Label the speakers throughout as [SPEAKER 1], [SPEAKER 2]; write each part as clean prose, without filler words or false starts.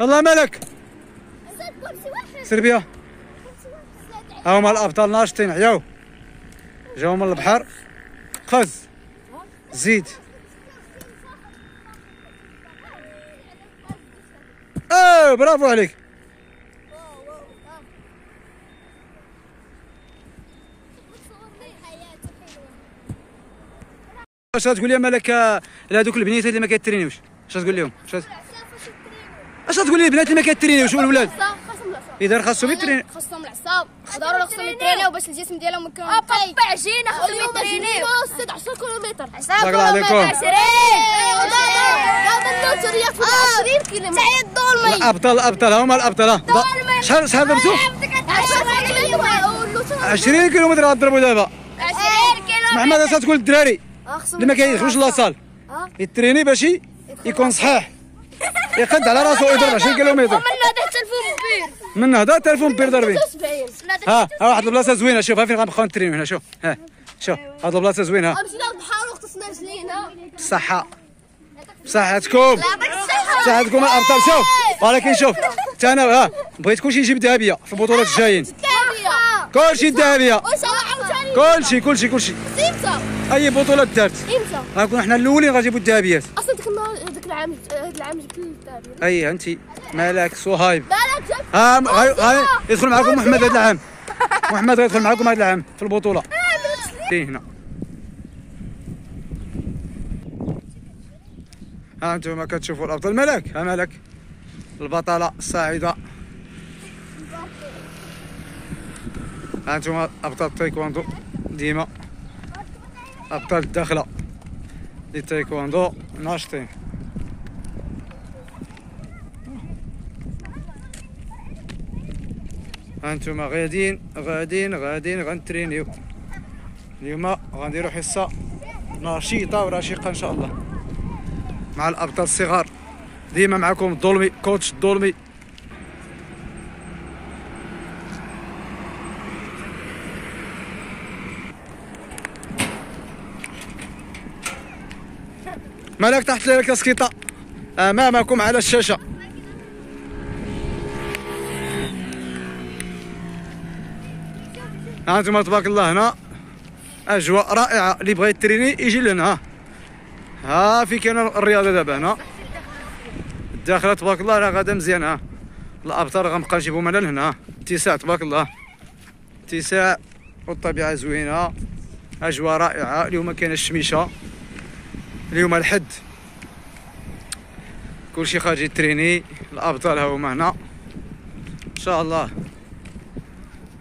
[SPEAKER 1] الله مالك سير بيها. ها هما الابطال ناشطين عياو جاو من البحر. خذ زيد. برافو عليك. اش تقول لي مالك لهذوك البنيات اللي ما كيترينيوش؟ اش تقول لهم؟ اش تقول لي البنات اللي ما كيترينيوش والولاد؟ اذا خاصهم يترينيو،
[SPEAKER 2] خاصهم العصاب ضروري خاصهم يترينيو باش الجسم ديالهم يكون طبع جينا خاصهم يترينيو 16 كيلومتر.
[SPEAKER 1] بارك الله عليكم.
[SPEAKER 2] 20 دابا النوتريات 20 كيلومتر تاع الظلمي.
[SPEAKER 1] الابطال هما الابطال. شحال ضربتوا؟ 20 كيلومتر غضربوا دابا.
[SPEAKER 2] 20 كيلومتر.
[SPEAKER 1] محمد اش تقول للدراري اللي ما كيدخلوش لاصال يتريني باش يكون صحيح، يقد على راسو يضرب 20 كيلومتر.
[SPEAKER 2] ومن هذا التلفون بير،
[SPEAKER 1] من هذا التلفون بير ضربين. ها واحد البلاصه زوينه، شوف ها فين غنبقاو نترينيو هنا. شوف ها شوف هاد البلاصه زوينه.
[SPEAKER 2] مشينا للبحر وغطسنا رجلينا.
[SPEAKER 1] بالصحه بصحتكم بصحتكم الابطال. شوف ولكن شوف حتى انا ها بغيت كلشي يجيب ذهبيه في البطولات الجايين. كلشي الذهبيه، كلشي
[SPEAKER 2] امتى؟
[SPEAKER 1] اي بطوله دارت
[SPEAKER 2] امتى؟
[SPEAKER 1] غنكونوا حنا الاولين غنجيبوا الذهبيات.
[SPEAKER 2] اصلا ديك النهار ديك العام هذا العام جبت الذهبيه.
[SPEAKER 1] اي انت مالك صهيب.
[SPEAKER 2] مالك جبت.
[SPEAKER 1] يدخل معكم محمد هذا العام. محمد غيدخل معكم هذا العام في البطوله. هنا ها انتم كتشوفوا الابطال. مالك ها مالك البطله الصاعده. ها انتم ابطال التايكواندو ديما ابطال الداخله للتايكواندو ناشطين. ها انتم غاديين غنترينيو اليوم. غنديروا حصه نشيطه ورشيقه ان شاء الله مع الابطال الصغار. ديما معكم الظلمي كوتش الظلمي. مالك تحت ليلة كاسكيطة امامكم على الشاشه. ها انتم تبارك الله هنا اجواء رائعه. اللي بغى يتريني يجي لهنا. ها في كاين الرياضه دابا هنا الداخله تبارك الله راه غادا مزيان. ها الابطال غنبقى نجيبهم انا لهنا. اتساع تبارك الله، اتساع والطبيعه زوينه، اجواء رائعه. اليوم كاين الشميشه، اليوم الحد، كلشي خارج يتريني. الابطال ها هما هنا ان شاء الله.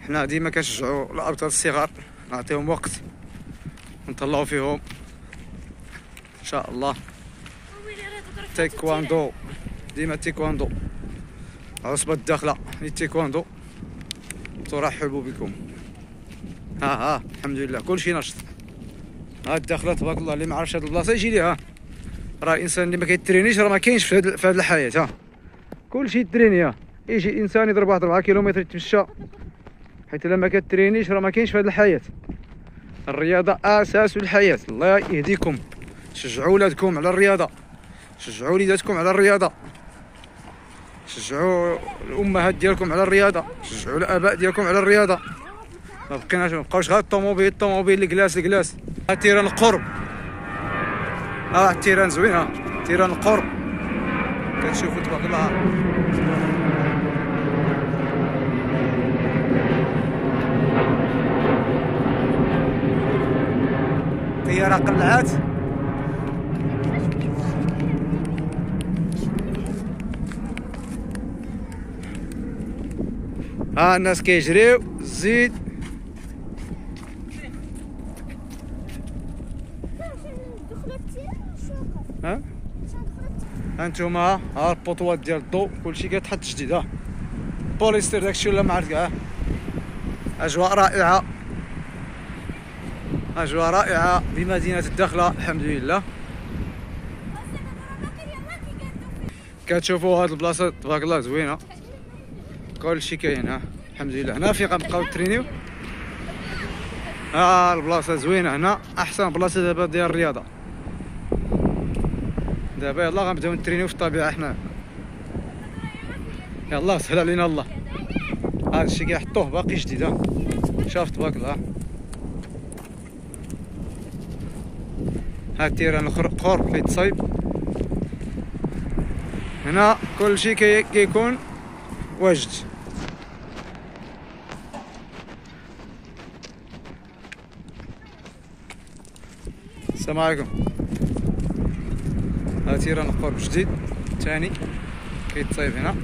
[SPEAKER 1] حنا ديما كنشجعوا الابطال الصغار، نعطيهم وقت ونطلعوا فيهم ان شاء الله. تايكواندو ديما تايكواندو عصبة الداخلة للتايكواندو ترحب بكم. ها الحمد لله كلشي نشط. ها الداخلة تبارك الله. اللي ما عرفش هاد البلاصة يجي ليها. راه الانسان اللي ما كيترينيش راه ما كاينش في هاد الحياة. ها كلشي يتريني. يجي الانسان يضرب واحد 4 كيلومتر يتمشى، حيت الا ما كترينيش راه ما كاينش في هاد الحياة. الرياضة اساس الحياة. الله يهديكم، شجعوا ولادكم على الرياضة، شجعوا وليداتكم على الرياضة، شجعوا الامهات ديالكم على الرياضة، شجعوا الاباء ديالكم على الرياضة. ما بقاوش غير الطوموبيل الكلاس. ها تيران القرب. ها التيران زوين. ها تيران القرب كتشوفوا تبارك الله. طيارة قلعات. ها الناس كيجريو. زيد ها هانتوما ها البوطوات ديال الضوء كلشي كيتحط جديد. ها بوليستر داكشي ولا ما عرفت كاع. اجواء رائعه، اجواء رائعه بمدينه الداخله الحمد لله. كتشوفوا هاد البلاصه تبارك الله زوينه، كلشي كاين. ها الحمد لله. هنا فين غنبقاو ترينيو. ها البلاصه زوينه هنا، احسن بلاصه دابا ديال الرياضه. دابا يلاه غنبداو نترينيو في الطبيعه حنا. يلا سهل علينا الله. هذا الشيء كيحطوه باقي جديد ها. شوف تبارك الله. ها التيران الاخر قرب كيتصايب. هنا كل شيء كيكون واجد. السلام عليكم. ها تيران القرب جديد ثاني كيتصايب هنا.